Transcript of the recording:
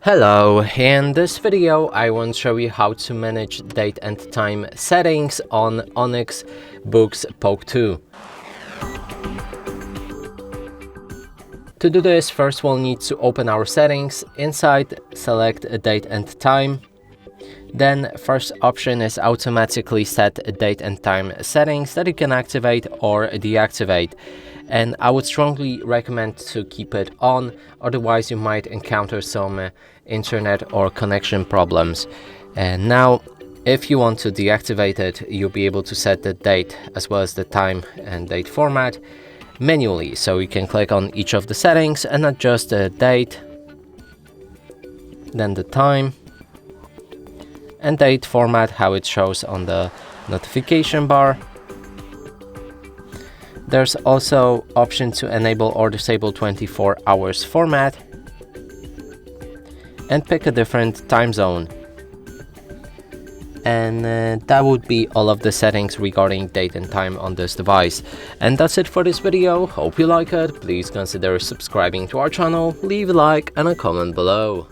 Hello, in this video I want to show you how to manage date and time settings on Onyx Boox Poke 2. To do this, first we'll need to open our settings. Inside, select date and time. Then first option is automatically set date and time settings that you can activate or deactivate. And I would strongly recommend to keep it on, otherwise you might encounter some internet or connection problems. And now, if you want to deactivate it, you'll be able to set the date as well as the time and date format manually. So you can click on each of the settings and adjust the date, then the time, and date format, how it shows on the notification bar. There's also option to enable or disable 24 hours format and pick a different time zone. And that would be all of the settings regarding date and time on this device. And that's it for this video. Hope you like it. Please consider subscribing to our channel, leave a like and a comment below.